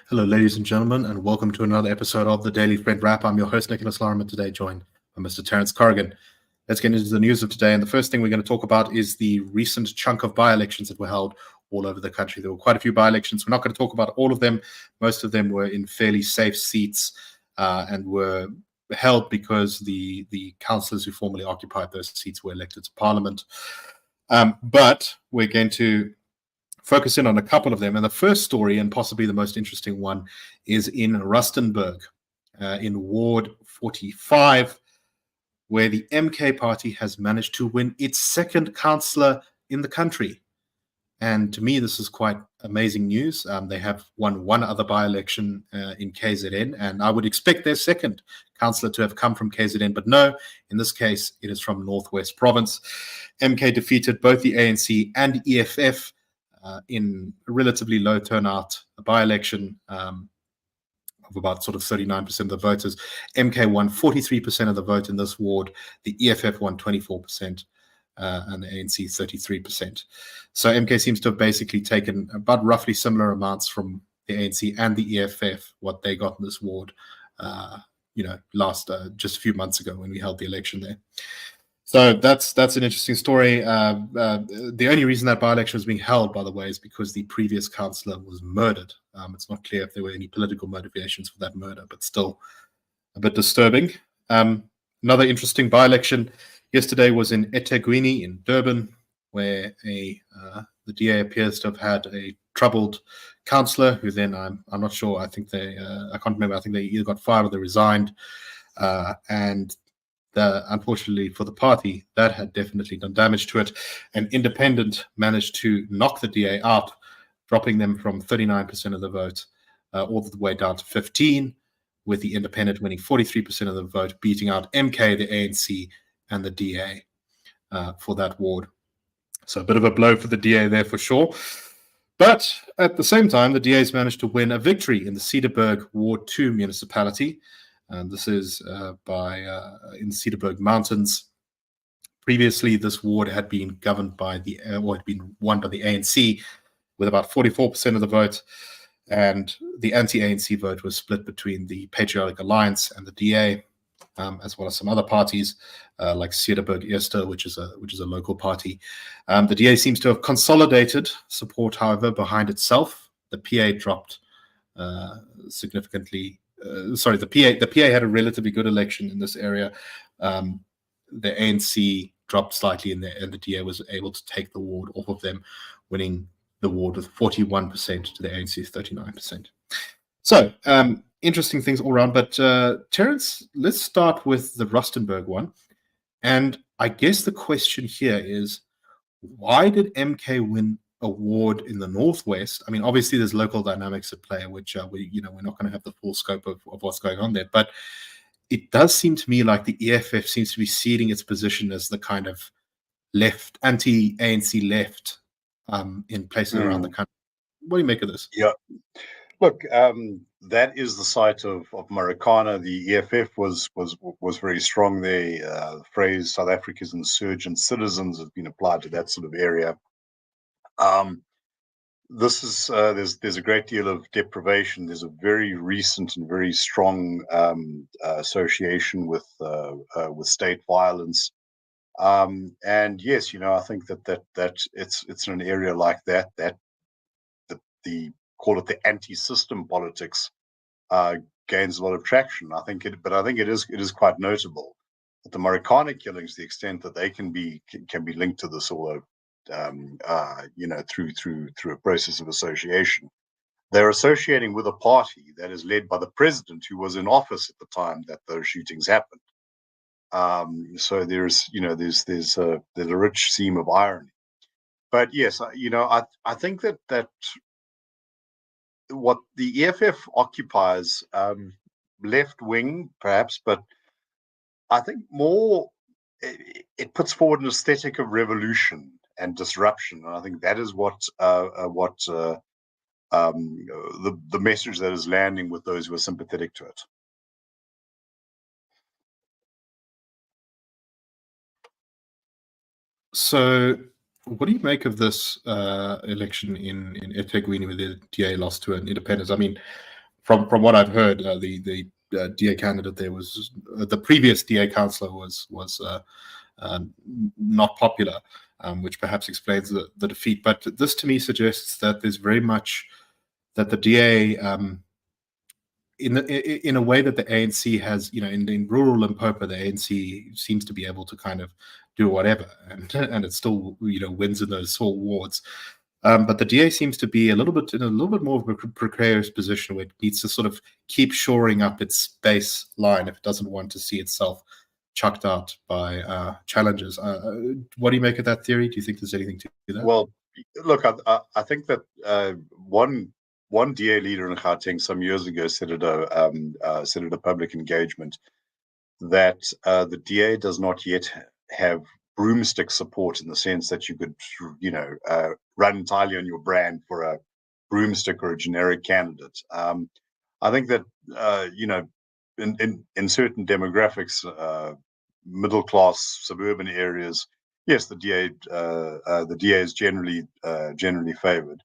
Hello, ladies and gentlemen, and welcome to another episode of the Daily Friend Wrap. I'm your host, Nicholas Lorimer, today joined by Mr. Terence Corrigan. Let's get into the news of today, and the first thing we're going to talk about is the recent chunk of by-elections that were held all over the country. There were quite a few by-elections. We're not going to talk about all of them. Most of them were in fairly safe seats and were held because the councillors who formerly occupied those seats were elected to Parliament. But we're going to focus in on a couple of them. And the first story, and possibly the most interesting one, is in Rustenburg, in Ward 45, where the MK party has managed to win its second councillor in the country. And to me, this is quite amazing news. They have won one other by-election in KZN, and I would expect their second councillor to have come from KZN, but no, in this case, it is from Northwest Province. MK defeated both the ANC and EFF in a relatively low turnout, a by-election of about sort of 39% of the voters. MK won 43% of the vote in this ward. The EFF won 24%, and the ANC 33%. So MK seems to have basically taken about roughly similar amounts from the ANC and the EFF, what they got in this ward, last just a few months ago when we held the election there. So that's an interesting story. The only reason that by-election was being held, by the way, is because the previous councillor was murdered. It's not clear if there were any political motivations for that murder, but still a bit disturbing. Another interesting by-election yesterday was in eThekwini in Durban, where the DA appears to have had a troubled councillor who then, I'm not sure, I think I can't remember, I think they either got fired or they resigned. And unfortunately for the party, that had definitely done damage to it. An independent managed to knock the DA out, dropping them from 39% of the vote all the way down to 15%, with the independent winning 43% of the vote, beating out MK, the ANC, and the DA for that ward. So a bit of a blow for the DA there for sure. But at the same time, the DA's managed to win a victory in the Cedarburg Ward 2 municipality. And this is in the Cedarburg Mountains. Previously, this ward had been governed by had been won by the ANC with about 44% of the vote, and the anti-ANC vote was split between the Patriotic Alliance and the DA, as well as some other parties like Cedarburg Eerste, which is a local party. The DA seems to have consolidated support, however, behind itself. The PA dropped significantly. The PA had a relatively good election in this area. The ANC dropped slightly in there, and the DA was able to take the ward off of them, winning the ward with 41% to the ANC's 39%. So, interesting things all around. But Terence, let's start with the Rustenburg one. And I guess the question here is, why did MK win a ward in the Northwest? I mean, obviously there's local dynamics at play, which we're not going to have the full scope of what's going on there. But it does seem to me like the EFF seems to be ceding its position as the kind of left, anti-ANC left in places around the country. What do you make of this? Yeah, look, that is the site of Maracana. The EFF was very strong there. The phrase "South Africa's insurgent citizens" has been applied to that sort of area. This is there's a great deal of deprivation. There's a very recent and very strong association with state violence. And yes, I think that it's in an area like that the call it the anti-system politics gains a lot of traction. I think it is quite notable that the Maracana killings, the extent that they can be linked to this, although through a process of association, they're associating with a party that is led by the president who was in office at the time that those shootings happened. So there's a rich seam of irony. But yes, I think that what the EFF occupies, left wing perhaps, but I think more it puts forward an aesthetic of revolution and disruption, and I think that is what the message that is landing with those who are sympathetic to it. So, what do you make of this election in eThekwini where the DA lost to an independent? I mean, from what I've heard, the DA candidate there was the previous DA councillor was not popular, which perhaps explains the defeat. But this to me suggests that there's very much that the DA, in a way that the ANC has, in rural Limpopo, the ANC seems to be able to kind of do whatever, and it still wins in those small wards. But the DA seems to be in a little bit more of a precarious position where it needs to sort of keep shoring up its baseline if it doesn't want to see itself chucked out by challenges. What do you make of that theory? Do you think there's anything to that? Well, look, I think that one DA leader in Gauteng some years ago said at a public engagement that the DA does not yet have broomstick support, in the sense that you could, run entirely on your brand for a broomstick or a generic candidate. I think that in certain demographics, middle class suburban areas, yes, the DA is generally favoured,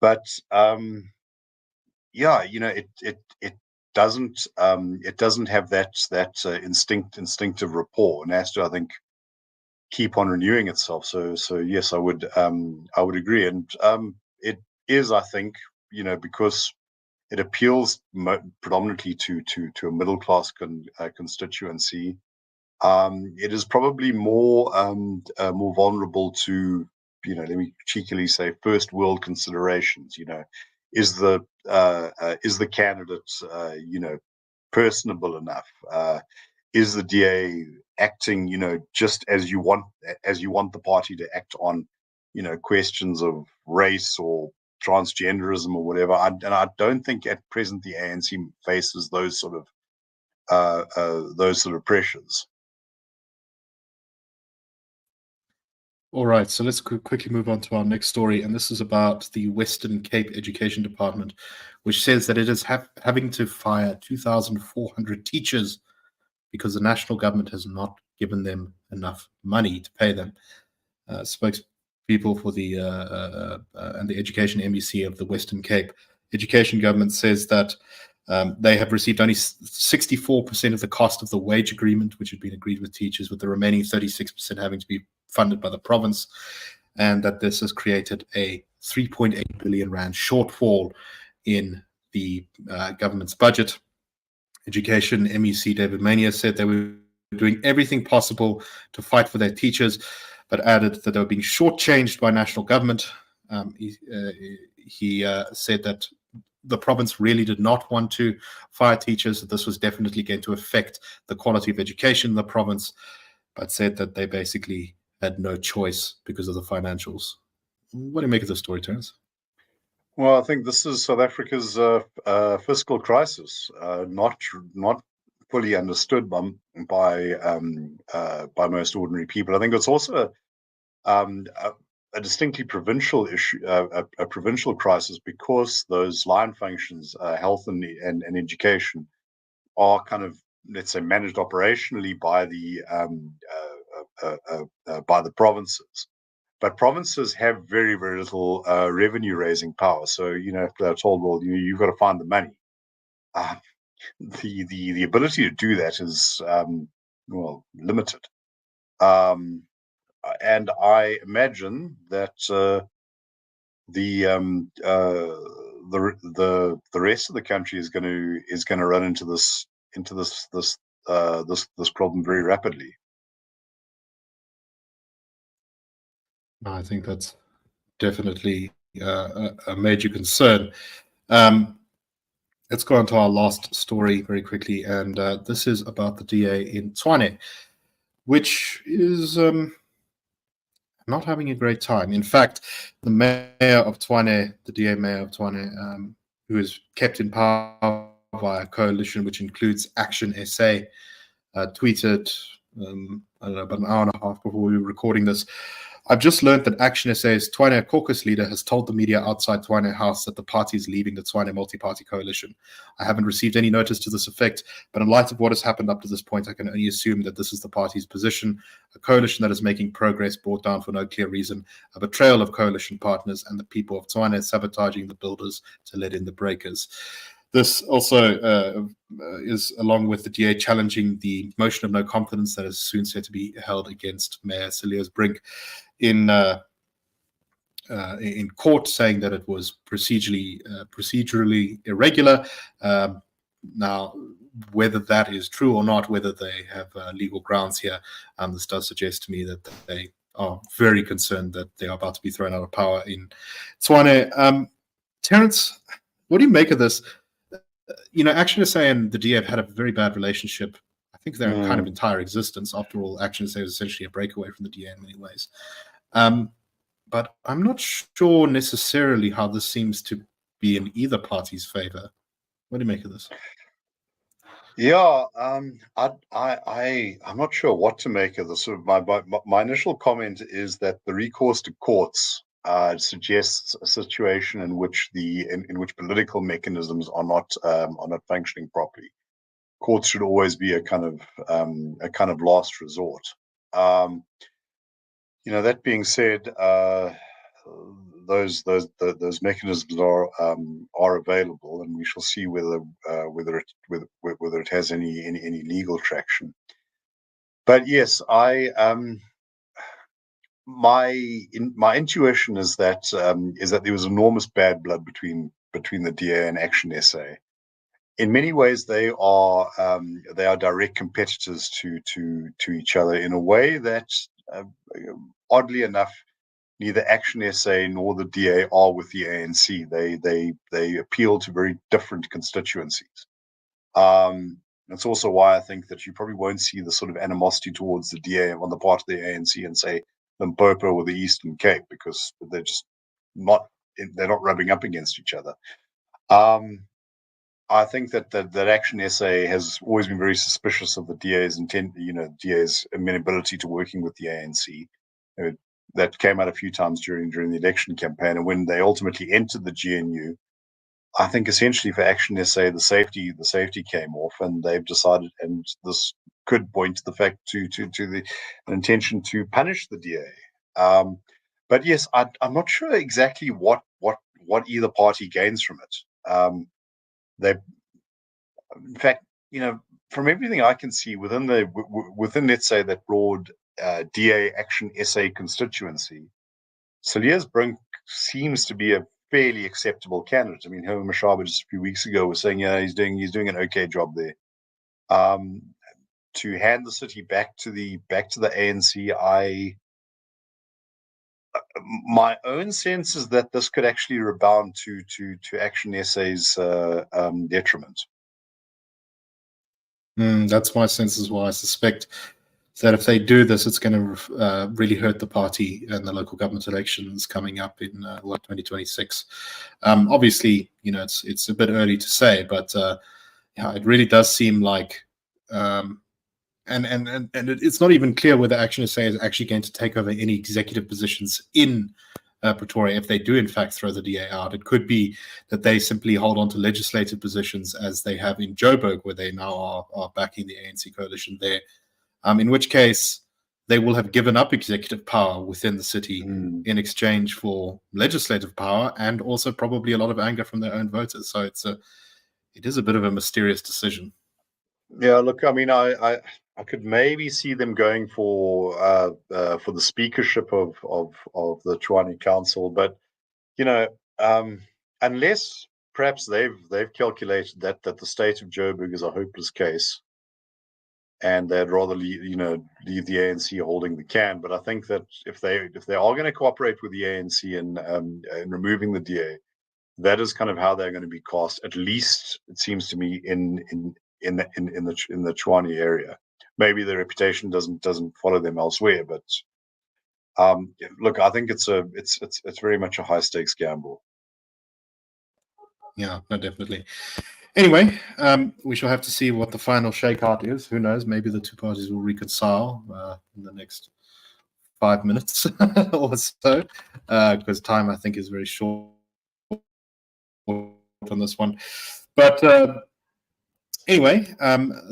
but it doesn't have that instinctive rapport, and has to, I think, keep on renewing itself. So yes, I would agree, and it is, I think, because it appeals predominantly to a middle class constituency. It is probably more vulnerable to, let me cheekily say, first world considerations. Is the candidate personable enough? Is the DA acting just as you want the party to act on questions of race or transgenderism or whatever? And I don't think at present the ANC faces those sort of pressures. All right, so let's quickly move on to our next story, and this is about the Western Cape Education Department, which says that it is having to fire 2,400 teachers because the national government has not given them enough money to pay them. Spokespeople for the and the Education MEC of the Western Cape Education Government says that they have received only 64% of the cost of the wage agreement, which had been agreed with teachers, with the remaining 36% having to be funded by the province, and that this has created a 3.8 billion rand shortfall in the government's budget. Education MEC David Mania said they were doing everything possible to fight for their teachers, but added that they were being shortchanged by national government. He said that the province really did not want to fire teachers, that this was definitely going to affect the quality of education in the province, but said that they basically had no choice because of the financials. What do you make of this story, Terence? Well, I think this is South Africa's fiscal crisis, not fully understood by most ordinary people. I think it's also a distinctly provincial issue, a provincial crisis, because those line functions, health and education, are kind of, let's say, managed operationally by the provinces. But provinces have very, very little revenue raising power. So, if they're told, well, you've got to find the money, the ability to do that is limited. And I imagine that the rest of the country is going to run into this problem very rapidly. I think that's definitely a major concern. Let's go on to our last story very quickly, and this is about the DA in Tshwane, which is not having a great time. In fact, the mayor of Tshwane, the DA mayor of Tshwane, who is kept in power by a coalition which includes Action SA, tweeted, about an hour and a half before we were recording this, "I've just learned that Action SA's Tshwane caucus leader has told the media outside Tshwane House that the party is leaving the Tshwane multi-party coalition. I haven't received any notice to this effect, but in light of what has happened up to this point, I can only assume that this is the party's position. A coalition that is making progress brought down for no clear reason, a betrayal of coalition partners, and the people of Tshwane sabotaging the builders to let in the breakers." This also is along with the DA challenging the motion of no confidence that is soon set to be held against Mayor Cilliers Brink in court, saying that it was procedurally irregular. Now, whether that is true or not, whether they have legal grounds here, this does suggest to me that they are very concerned that they are about to be thrown out of power in Tshwane. Terence, what do you make of this? Action SA and the DA have had a very bad relationship. I think their kind of entire existence. After all, Action SA is essentially a breakaway from the DA in many ways. But I'm not sure necessarily how this seems to be in either party's favor. What do you make of this? Yeah, I'm not sure what to make of this. My initial comment is that the recourse to courts suggests a situation in which in which political mechanisms are not functioning properly. Courts should always be a kind of last resort. That being said, those mechanisms are available, and we shall see whether it has any legal traction. But yes, my intuition is that there was enormous bad blood between the DA and Action SA. In many ways, they are direct competitors to each other in a way that, oddly enough, neither Action SA nor the DA are with the ANC. They appeal to very different constituencies. That's also why I think that you probably won't see the sort of animosity towards the DA on the part of the ANC and say Limpopo or the Eastern Cape, because they're just not rubbing up against each other. I think that Action SA has always been very suspicious of the DA's DA's amenability to working with the ANC. That came out a few times during the election campaign, and when they ultimately entered the GNU, I think essentially for Action SA, the safety came off, and they've decided, and this could point to the fact to the intention to punish the DA. But yes, I'm not sure exactly what either party gains from it. In fact, from everything I can see within let's say that broad DA Action SA constituency, Cilliers Brink seems to be a fairly acceptable candidate. I mean, Herman Mashaba just a few weeks ago was saying, yeah, he's doing an okay job there. To hand the city back to the ANC, my own sense is that this could actually rebound to Action SA's detriment. That's my sense as well. I suspect that if they do this, it's going to really hurt the party in the local government elections coming up in 2026. Obviously, it's a bit early to say, but it really does seem like, and it's not even clear whether Action SA is actually going to take over any executive positions in Pretoria if they do in fact throw the DA out. It could be that they simply hold on to legislative positions as they have in Joburg, where they now are backing the ANC coalition there. In which case, they will have given up executive power within the city in exchange for legislative power, and also probably a lot of anger from their own voters. So it is a bit of a mysterious decision. Yeah, look, I mean, I could maybe see them going for the speakership of the Tshwane Council, but unless perhaps they've calculated that the state of Joburg is a hopeless case, and they'd rather leave the ANC holding the can. But I think that if they are going to cooperate with the ANC in removing the DA, that is kind of how they're going to be cast. At least it seems to me in the Tshwane area. Maybe their reputation doesn't follow them elsewhere, but look, I think it's very much a high stakes gamble. Yeah, no, definitely. Anyway, we shall have to see what the final shakeout is. Who knows? Maybe the two parties will reconcile in the next 5 minutes or so, because time, I think, is very short on this one. But anyway,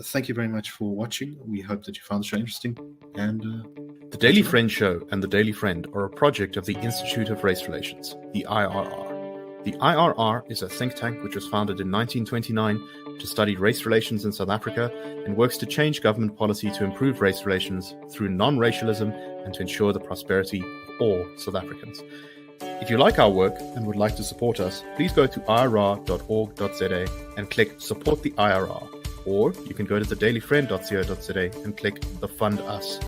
thank you very much for watching. We hope that you found the show interesting. And The Daily Friend Show and The Daily Friend are a project of the Institute of Race Relations, the IRR. The IRR is a think tank which was founded in 1929 to study race relations in South Africa and works to change government policy to improve race relations through non-racialism and to ensure the prosperity of all South Africans. If you like our work and would like to support us, please go to irr.org.za and click Support the IRR, or you can go to thedailyfriend.co.za and click the Fund Us